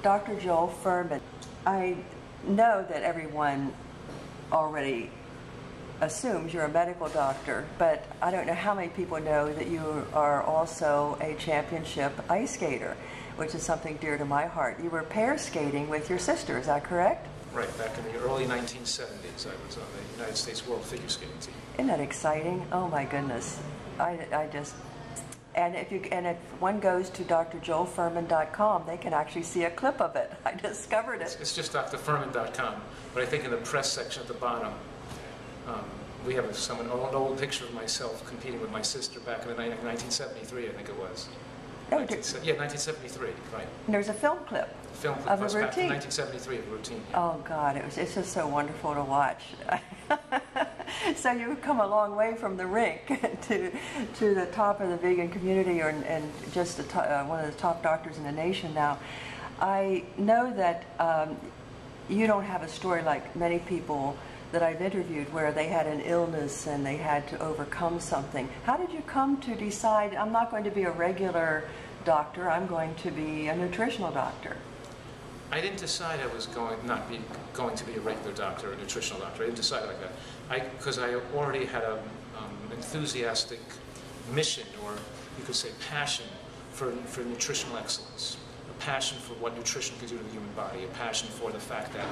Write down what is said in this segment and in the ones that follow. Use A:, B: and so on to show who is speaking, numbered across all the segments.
A: Dr. Joel Fuhrman, I know that everyone already assumes you're a medical doctor, but I don't know how many people know that you are also a championship ice skater, which is something dear to my heart. You were pair skating with your sister, is that correct?
B: Right, back in the early 1970s, I was on the United States World Figure Skating team.
A: Isn't that exciting? Oh my goodness. And if one goes to drjoelfuhrman.com, they can actually see a clip of it. I discovered it.
B: It's just drfuhrman.com, but I think in the press section at the bottom, we have an old picture of myself competing with my sister back in 1973, I think it was.
A: Oh,
B: 1973, right.
A: And there's a film clip of a routine.
B: Back in 1973, of a routine. Yeah.
A: Oh God, it's just so wonderful to watch. So you've come a long way from the rink to the top of the vegan community, and just one of the top doctors in the nation now. I know that you don't have a story like many people that I've interviewed where they had an illness and they had to overcome something. How did you come to decide, I'm not going to be a regular doctor, I'm going to be a nutritional doctor?
B: I didn't decide I was going to be a regular doctor or a nutritional doctor. I didn't decide like that. Because I already had an enthusiastic mission, or you could say passion, for nutritional excellence. A passion for what nutrition can do to the human body. A passion for the fact that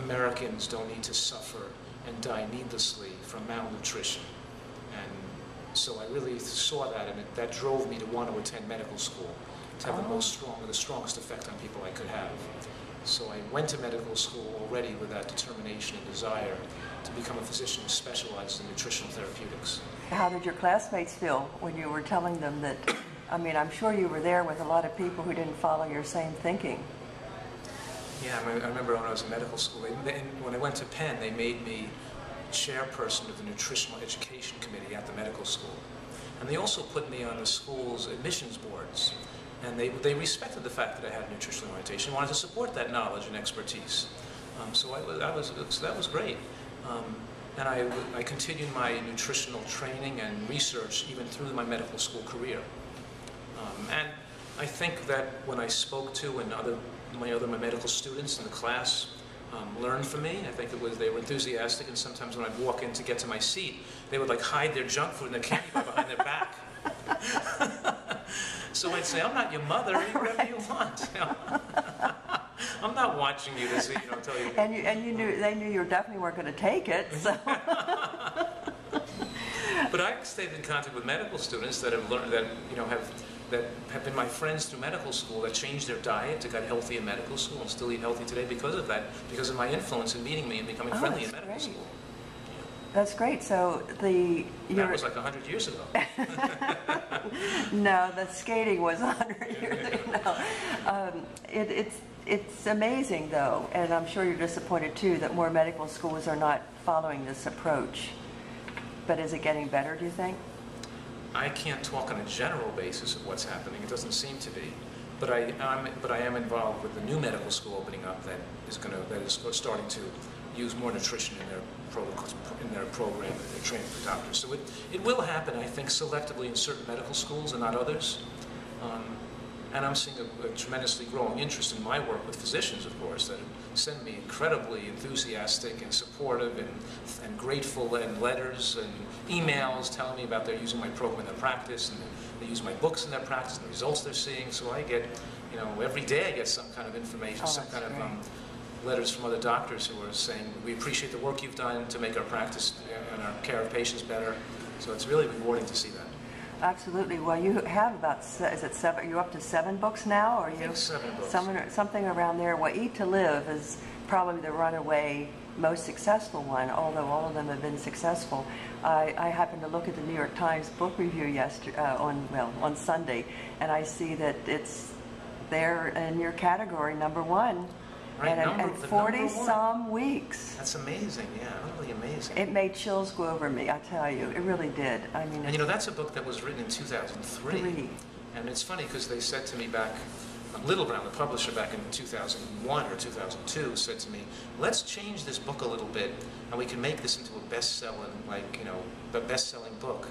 B: Americans don't need to suffer and die needlessly from malnutrition. And so I really saw that, and that drove me to want to attend medical school, to have the strongest effect on people I could have. So I went to medical school already with that determination and desire to become a physician who specialized in nutritional therapeutics. How
A: did your classmates feel when you were telling them that, I mean, I'm sure you were there with a lot of people who didn't follow your same thinking.
B: Yeah, I remember when I was in medical school, when I went to Penn, they made me chairperson of the nutritional education committee at the medical school. And they also put me on the school's admissions boards. And they respected the fact that I had nutritional orientation, wanted to support that knowledge and expertise. So that was great. And I continued my nutritional training and research even through my medical school career. And I think that when I spoke to and my medical students in the class learned from me, I think they were enthusiastic, and sometimes when I'd walk in to get to my seat, they would like hide their junk food and their candy bar behind their back. So I'd say, I'm not your mother, eat whatever you want. You know? I'm not watching you to see, tell you.
A: And they knew you definitely weren't going to take it. So.
B: But I stayed in contact with medical students that have learned that have been my friends through medical school, that changed their diet, that got healthy in medical school and still eat healthy today because of that, because of my influence in meeting me and becoming friendly in medical school.
A: That's great. So
B: that was like 100 years ago.
A: No, the skating was 100 years ago. It's amazing, though, and I'm sure you're disappointed too that more medical schools are not following this approach. But is it getting better, do you think?
B: I can't talk on a general basis of what's happening. It doesn't seem to be. But I am involved with the new medical school opening up that is starting to use more nutrition in their program and their training for doctors. So it will happen, I think, selectively in certain medical schools and not others. And I'm seeing a tremendously growing interest in my work with physicians, of course, that send me incredibly enthusiastic and supportive and grateful, and letters and emails telling me about they're using my program in their practice, and they use my books in their practice and the results they're seeing. So I get, every day I get some kind of information, some kind of letters from other doctors who are saying, we appreciate the work you've done to make our practice and our care of patients better. So it's really rewarding to see that.
A: Absolutely. Well, you have about, is it 7? Are you up to 7 books now? Or
B: I think 7 books.
A: Something around there. Well, Eat to Live is probably the runaway most successful one, although all of them have been successful. I happened to look at the New York Times book review on Sunday, and I see that it's there in your category, #1.
B: Right,
A: and 40-some weeks.
B: That's amazing, yeah, really amazing.
A: It made chills go over me, I tell you. It really did. I mean,
B: and that's a book that was written in 2003. And it's funny because they said to me back, Little Brown, the publisher, back in 2001 or 2002, said to me, let's change this book a little bit, and we can make this into a best-selling, a best-selling book.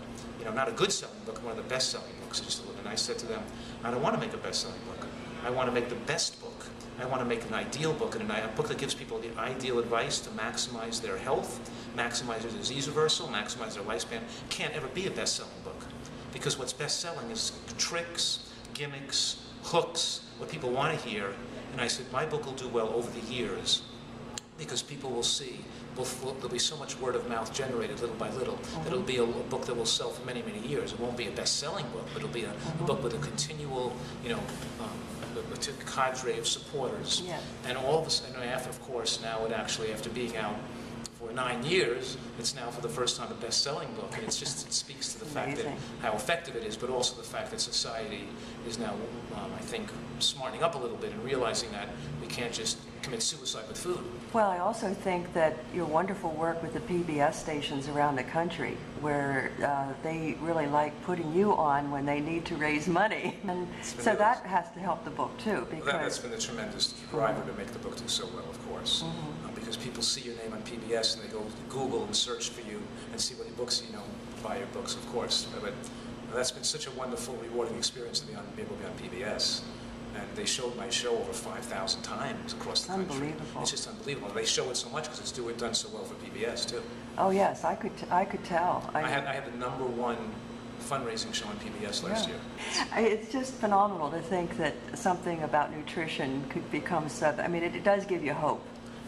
B: Not a good-selling book, one of the best-selling books. And I said to them, I don't want to make a best-selling book. I want to make the best book I want to make an ideal book, and a book that gives people the ideal advice to maximize their health, maximize their disease reversal, maximize their lifespan. Can't ever be a best-selling book, because what's best-selling is tricks, gimmicks, hooks, what people want to hear. And I said, my book will do well over the years, because people will see. There'll be so much word of mouth generated little by little that it'll be a book that will sell for many, many years. It won't be a best-selling book, but it'll be a book with a continual, a cadre of supporters.
A: Yeah.
B: And all of a sudden, after, of course, now after being out for 9 years, it's now for the first time a best-selling book, and it speaks to the fact that how effective it is, but also the fact that society is now, I think, smartening up a little bit and realizing that we can't just commit suicide with food.
A: Well, I also think that your wonderful work with the PBS stations around the country, where they really like putting you on when they need to raise money, and so that has to help the book too. Because
B: that's been a tremendous driver to make the book do so well, of course. Because people see your name on PBS and they go to Google and search for you and see what your books, buy your books, of course. But that's been such a wonderful, rewarding experience to be able to be on PBS. And they showed my show over 5,000 times across the country.
A: Unbelievable.
B: It's just unbelievable. They show it so much because it's done so well for PBS too.
A: Oh yes, I could tell.
B: I had the #1 fundraising show on PBS last year.
A: It's just phenomenal to think that something about nutrition could become I mean, it does give you hope.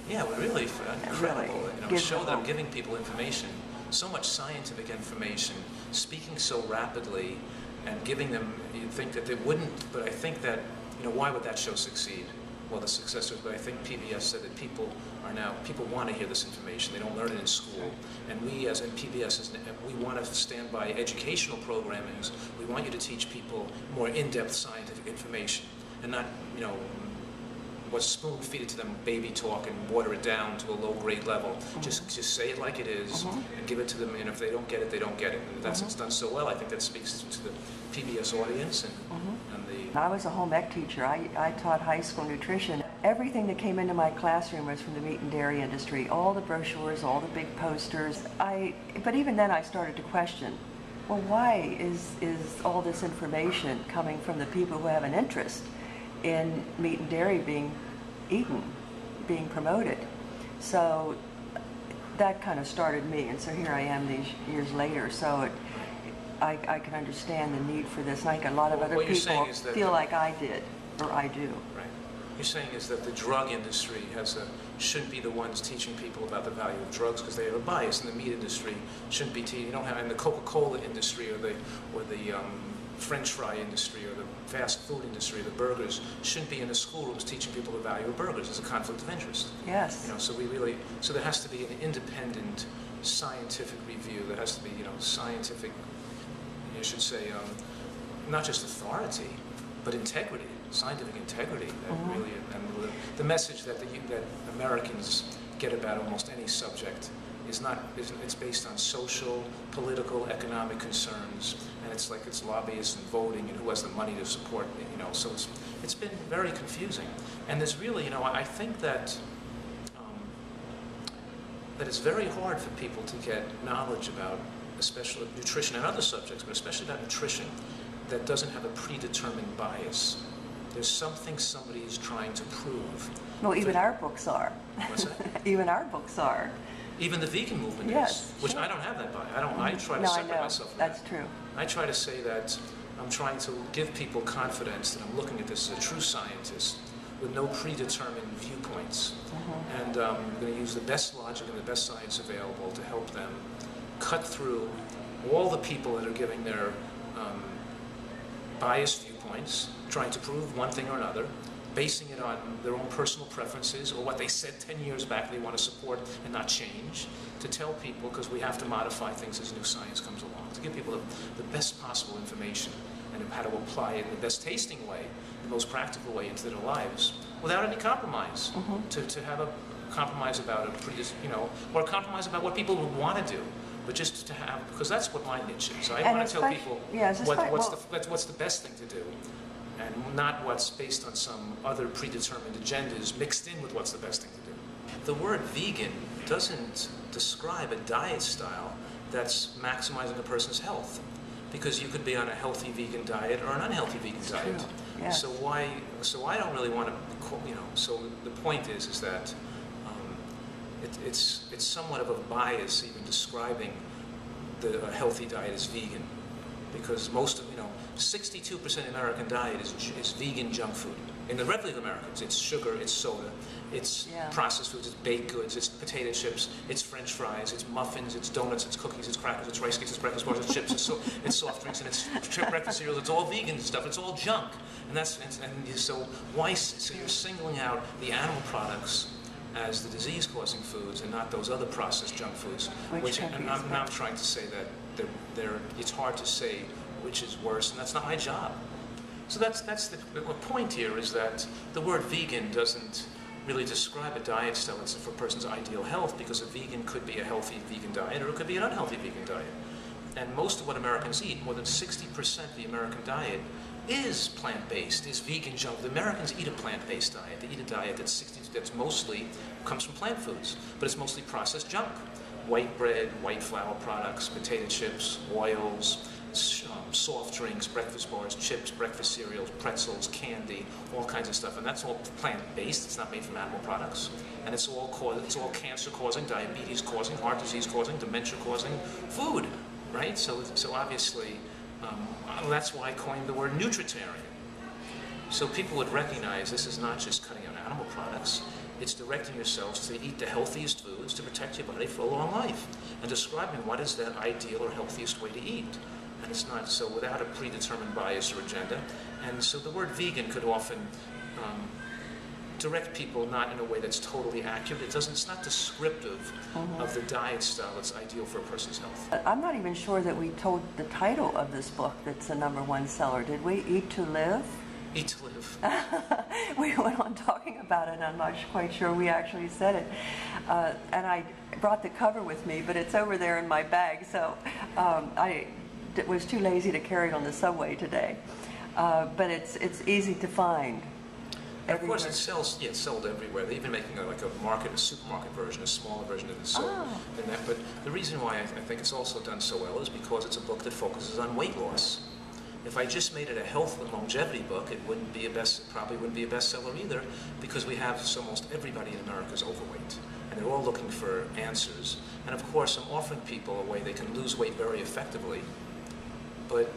B: Yeah, well, really incredible.
A: Really
B: show that I'm giving people information, so much scientific information, speaking so rapidly, and giving them. You'd think that they wouldn't, but I think that why would that show succeed? Well, the successors, but I think PBS said that people want to hear this information. They don't learn it in school, and we as in PBS, we want to stand by educational programmings. We want you to teach people more in-depth scientific information, and not what's spoon-feed it to them, baby talk, and water it down to a low-grade level. Just say it like it is, and give it to them. And if they don't get it, they don't get it. And that's it's done so well. I think that speaks to the PBS audience and the.
A: I was a home ec teacher. I taught high school nutrition. Everything that came into my classroom was from the meat and dairy industry. All the brochures, all the big posters. But even then, I started to question. Well, why is all this information coming from the people who have an interest in meat and dairy being eaten, being promoted? So that kind of started me, and so here I am these years later. So I can understand the need for this, and I think a lot of other people feel like I did, or I do.
B: Right. You're saying is that the drug industry shouldn't be the ones teaching people about the value of drugs because they have a bias, and the meat industry shouldn't be teaching. You don't have, and the Coca-Cola industry or the French fry industry or the fast food industry, the burgers, shouldn't be in the schoolrooms teaching people the value of burgers. There's a conflict of interest.
A: Yes.
B: So there has to be an independent scientific review. There has to be, scientific, you should say, not just authority, but integrity, scientific integrity. That really, and the message that Americans get about almost any subject it's based on social, political, economic concerns, and it's like it's lobbyists and voting and who has the money to support it, so it's been very confusing. And there's really, I think that it's very hard for people to get knowledge about, especially nutrition and other subjects, but especially about nutrition, that doesn't have a predetermined bias. There's something somebody is trying to prove.
A: Well, even our books are.
B: What's that?
A: Even our books are.
B: Even the vegan movement
A: is,
B: which
A: sure.
B: I don't have that bias. I try to separate myself from
A: That's
B: that.
A: true.
B: I try to say that I'm trying to give people confidence that I'm looking at this as a true scientist with no predetermined viewpoints. And I'm going to use the best logic and the best science available to help them cut through all the people that are giving their biased viewpoints, trying to prove one thing or another, basing it on their own personal preferences or what they said 10 years back they want to support and not change, to tell people, because we have to modify things as new science comes along, to give people the best possible information and how to apply it in the best tasting way, the most practical way into their lives, without any compromise. To have a compromise about or a compromise about what people would want to do, but just to have, because that's what my niche is. I want to tell people what's the best thing to do, and not what's based on some other predetermined agendas mixed in with what's the best thing to do. The word vegan doesn't describe a diet style that's maximizing a person's health, because you could be on a healthy vegan diet or an unhealthy vegan diet.
A: Yes.
B: So why? So I don't really want to, you know. So the point is that it's somewhat of a bias even describing a healthy diet as vegan, because most of 62% of the American diet is vegan junk food. In the regular Americans, it's sugar, it's soda, it's processed foods, it's baked goods, it's potato chips, it's French fries, it's muffins, it's donuts, it's cookies, it's crackers, it's rice cakes, it's breakfast bars, it's chips, it's soft drinks, and it's breakfast cereals. It's all vegan stuff. It's all junk, so why? So you're singling out the animal products as the disease-causing foods, and not those other processed junk foods. And I'm trying to say that it's hard to say which is worse, and that's not my job. So the point here is that the word vegan doesn't really describe a diet style for a person's ideal health, because a vegan could be a healthy vegan diet, or it could be an unhealthy vegan diet. And most of what Americans eat, more than 60% of the American diet, is plant-based, is vegan junk. The Americans eat a plant-based diet. They eat a diet that's mostly comes from plant foods, but it's mostly processed junk. White bread, white flour products, potato chips, oils, soft drinks, breakfast bars, chips, breakfast cereals, pretzels, candy, all kinds of stuff. And that's all plant-based. It's not made from animal products. And it's all cancer-causing, diabetes-causing, heart disease-causing, dementia-causing food, right? So obviously, that's why I coined the word nutritarian. So people would recognize this is not just cutting out animal products. It's directing yourselves to eat the healthiest foods to protect your body for a long life, and describing what is that ideal or healthiest way to eat. And it's not so without a predetermined bias or agenda. And so the word vegan could often direct people not in a way that's totally accurate. It's not descriptive of the diet style that's ideal for a person's health.
A: I'm not even sure that we told the title of this book that's the #1 seller. Did we? Eat to Live?
B: Eat to Live.
A: We went on talking about it, and I'm not quite sure we actually said it. And I brought the cover with me, but it's over there in my bag, so I was too lazy to carry it on the subway today. But it's easy to find.
B: And of course, it's sold everywhere. They're even making a supermarket version, a smaller version of it sold than that. But the reason why I think it's also done so well is because it's a book that focuses on weight loss. If I just made it a health and longevity book, it probably wouldn't be a bestseller either, because we have almost everybody in America is overweight, and they're all looking for answers. And of course, I'm offering people a way they can lose weight very effectively, but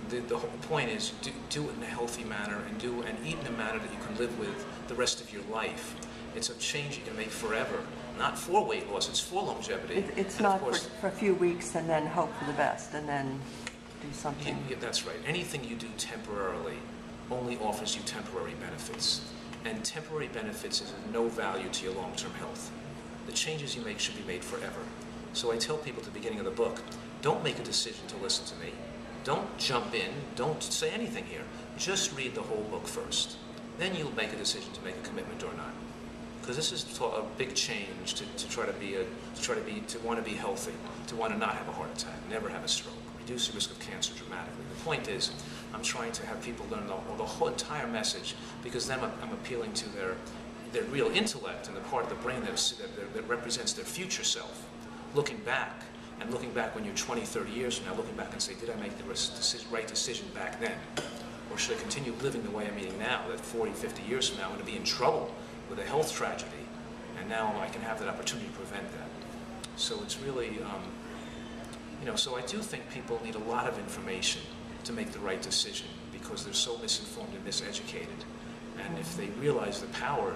B: the whole point is do it in a healthy manner, and eat in a manner that you can live with the rest of your life. It's a change you can make forever, not for weight loss, it's for longevity.
A: It's not for a few weeks and then hope for the best and then do something.
B: Yeah, that's right. Anything you do temporarily only offers you temporary benefits, and temporary benefits is of no value to your long-term health. The changes you make should be made forever. So I tell people at the beginning of the book, don't make a decision to listen to me. Don't jump in, don't say anything here. Just read the whole book first. Then you'll make a decision to make a commitment or not. Because this is a big change to want to be healthy, to want to not have a heart attack, never have a stroke, reduce the risk of cancer dramatically. The point is, I'm trying to have people learn the whole entire message, because then I'm appealing to their real intellect and the part of the brain that represents their future self, looking back. And looking back when you're 20, 30 years from now, looking back and say, did I make the right decision back then? Or should I continue living the way I'm eating now, that 40, 50 years from now I'm going to be in trouble with a health tragedy, and now I can have that opportunity to prevent that. So it's really, so I do think people need a lot of information to make the right decision, because they're so misinformed and miseducated. And if they realize the power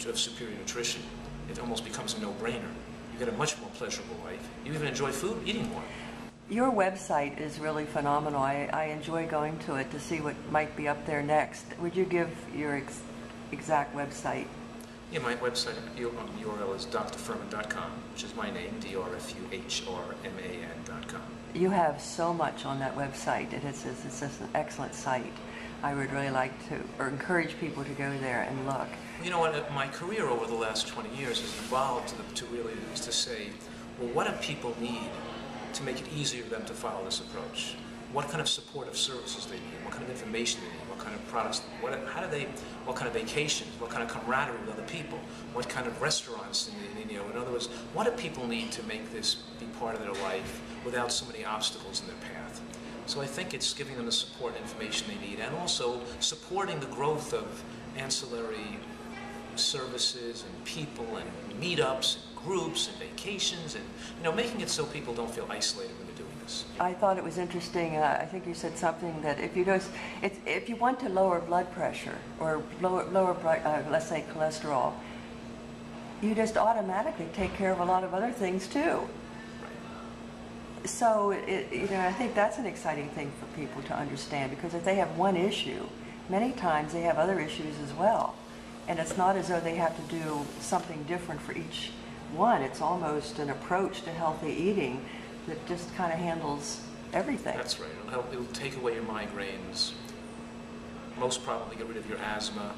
B: of superior nutrition, it almost becomes a no-brainer. You get a much more pleasurable life. You even enjoy food, eating more.
A: Your website is really phenomenal. I enjoy going to it to see what might be up there next. Would you give your exact website?
B: Yeah, my website URL is drfuhrman.com, which is my name, drfuhrman.com.
A: You have so much on that website. It's just an excellent site. I would really like to, or encourage people to go there and look.
B: You know what, my career over the last 20 years has evolved to say, well, what do people need to make it easier for them to follow this approach? what kind of supportive services they need, what kind of information they need, what kind of products, what kind of vacations, what kind of camaraderie with other people, what kind of restaurants, in other words, what do people need to make this be part of their life without so many obstacles in their path. So I think it's giving them the support and information they need, and also supporting the growth of ancillary services and people and meetups and groups and vacations, and making it so people don't feel isolated when they're doing this.
A: I thought it was interesting. I think you said something that if you want to lower blood pressure or lower let's say cholesterol, you just automatically take care of a lot of other things too. Right. So I think that's an exciting thing for people to understand, because if they have one issue, many times they have other issues as well. And it's not as though they have to do something different for each one. It's almost an approach to healthy eating that just kind of handles everything.
B: That's right. It'll take away your migraines, most probably get rid of your asthma,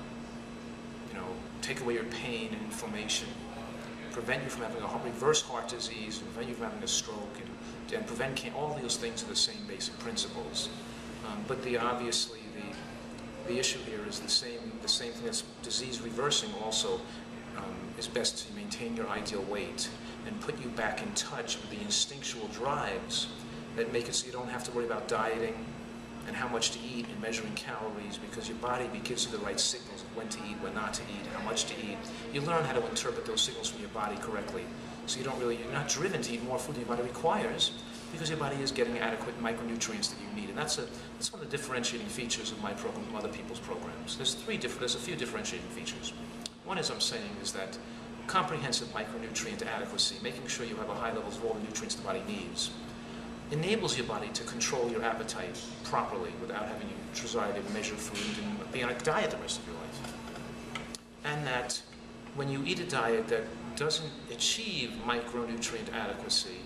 B: take away your pain and inflammation, prevent you from having reverse heart disease, prevent you from having a stroke, and prevent all those things are the same basic principles. But obviously the issue here is the same thing as disease reversing also is best to maintain your ideal weight and put you back in touch with the instinctual drives that make it so you don't have to worry about dieting and how much to eat and measuring calories, because your body gives you the right signals of when to eat, when not to eat, how much to eat. You learn how to interpret those signals from your body correctly. So you're not driven to eat more food than your body requires, because your body is getting adequate micronutrients that you need. And that's one of the differentiating features of my program from other people's programs. There's a few differentiating features. One is that comprehensive micronutrient adequacy, making sure you have a high levels of all the nutrients the body needs, enables your body to control your appetite properly without having you desire to measure food and be on a diet the rest of your life. And that when you eat a diet that doesn't achieve micronutrient adequacy,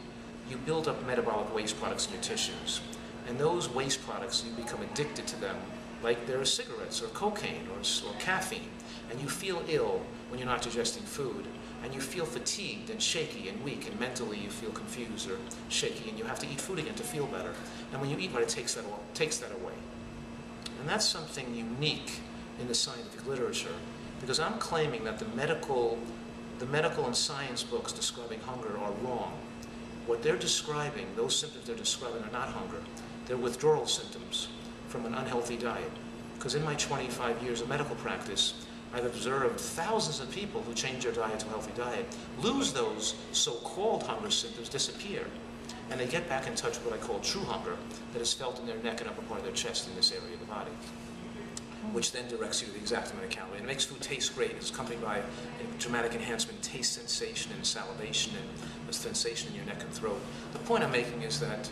B: you build up metabolic waste products in your tissues. And those waste products, you become addicted to them, like they're cigarettes or cocaine or caffeine. And you feel ill when you're not digesting food. And you feel fatigued and shaky and weak, and mentally you feel confused or shaky, and you have to eat food again to feel better. And when you eat right, it takes that away. And that's something unique in the scientific literature, because I'm claiming that the medical and science books describing hunger are wrong. What they're describing, those symptoms they're describing, are not hunger. They're withdrawal symptoms from an unhealthy diet. Because in my 25 years of medical practice, I've observed thousands of people who change their diet to a healthy diet, lose those so-called hunger symptoms, disappear, and they get back in touch with what I call true hunger, that is felt in their neck and upper part of their chest in this area of the body, which then directs you to the exact amount of calorie. And it makes food taste great. It's accompanied by a dramatic enhancement in taste sensation and salivation and a sensation in your neck and throat. The point I'm making is that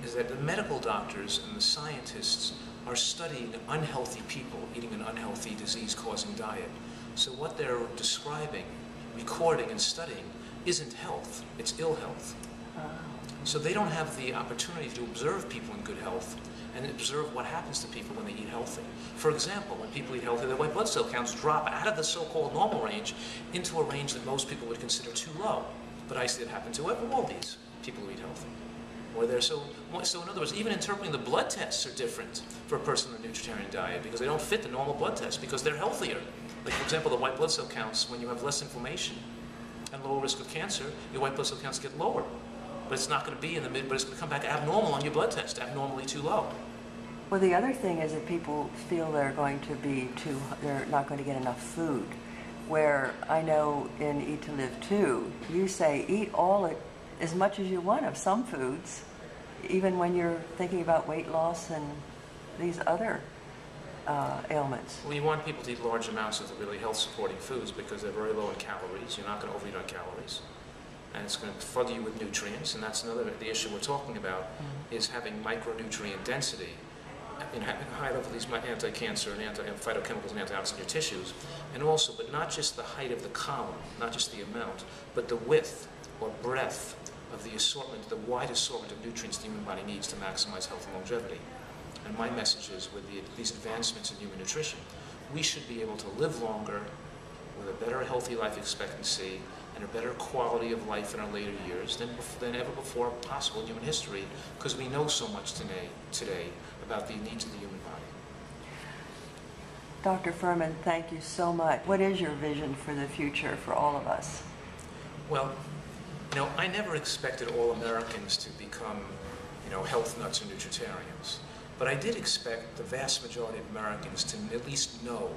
B: the medical doctors and the scientists are studying unhealthy people eating an unhealthy disease-causing diet. So what they're describing, recording, and studying isn't health, it's ill health. So they don't have the opportunity to observe people in good health and observe what happens to people when they eat healthy. For example, when people eat healthy, their white blood cell counts drop out of the so-called normal range into a range that most people would consider too low. But I see it happen to all these people who eat healthy. So in other words, even interpreting the blood tests are different for a person on a nutritarian diet, because they don't fit the normal blood tests, because they're healthier. Like, for example, the white blood cell counts, when you have less inflammation and lower risk of cancer, your white blood cell counts get lower. But it's not going to be in the mid, but it's going to come back abnormal on your blood test, abnormally too low.
A: Well, the other thing is that people feel they're not going to get enough food. Where I know in Eat to Live 2, you say eat as much as you want of some foods, even when you're thinking about weight loss and these other ailments.
B: Well, you want people to eat large amounts of the really health-supporting foods because they're very low in calories. You're not going to overeat on calories. And it's going to flood you with nutrients, and that's the issue we're talking about, is having micronutrient density in high level of these anti-cancer and phytochemicals and antioxidants in your tissues. And also, but not just the height of the column, not just the amount, but the width or breadth of the assortment, the wide assortment of nutrients the human body needs to maximize health and longevity. And my message is, with these advancements in human nutrition, we should be able to live longer with a better healthy life expectancy and a better quality of life in our later years than ever before possible in human history, because we know so much today about the needs of the human body.
A: Dr. Fuhrman, thank you so much. What is your vision for the future for all of us?
B: Well, I never expected all Americans to become, health nuts or nutritarians. But I did expect the vast majority of Americans to at least know,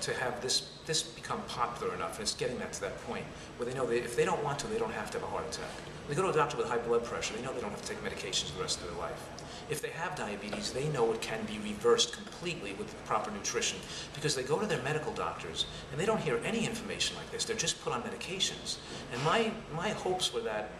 B: to have this become popular enough, and it's getting to that point, where they know that if they don't want to, they don't have to have a heart attack. They go to a doctor with high blood pressure, they know they don't have to take medications the rest of their life. If they have diabetes, they know it can be reversed completely with proper nutrition, because they go to their medical doctors and they don't hear any information like this. They're just put on medications. And my hopes were that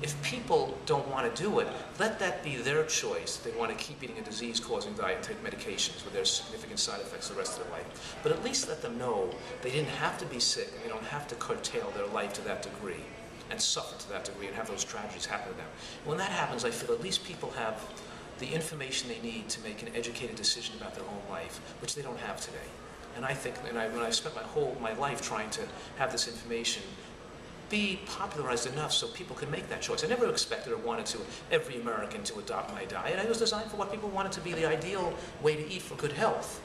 B: if people don't want to do it, let that be their choice. They want to keep eating a disease-causing diet and take medications with their significant side effects the rest of their life. But at least let them know they didn't have to be sick, and they don't have to curtail their life to that degree and suffer to that degree and have those tragedies happen to them. When that happens, I feel at least people have the information they need to make an educated decision about their own life, which they don't have today. And I think, when I spent my life trying to have this information be popularized enough so people can make that choice. I never expected or wanted every American to adopt my diet. I was designed for what people wanted to be the ideal way to eat for good health.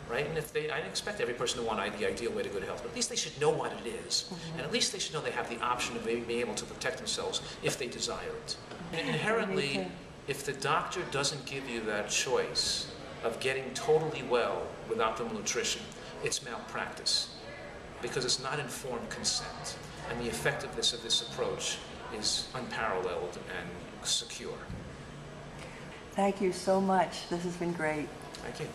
B: Right? And I didn't expect every person to want the ideal way to good health, but at least they should know what it is. And at least they should know they have the option of maybe being able to protect themselves if they desire it. And inherently, if the doctor doesn't give you that choice of getting totally well with optimal nutrition, it's malpractice, because it's not informed consent. And the effectiveness of this approach is unparalleled and secure.
A: Thank you so much. This has been great.
B: Thank you.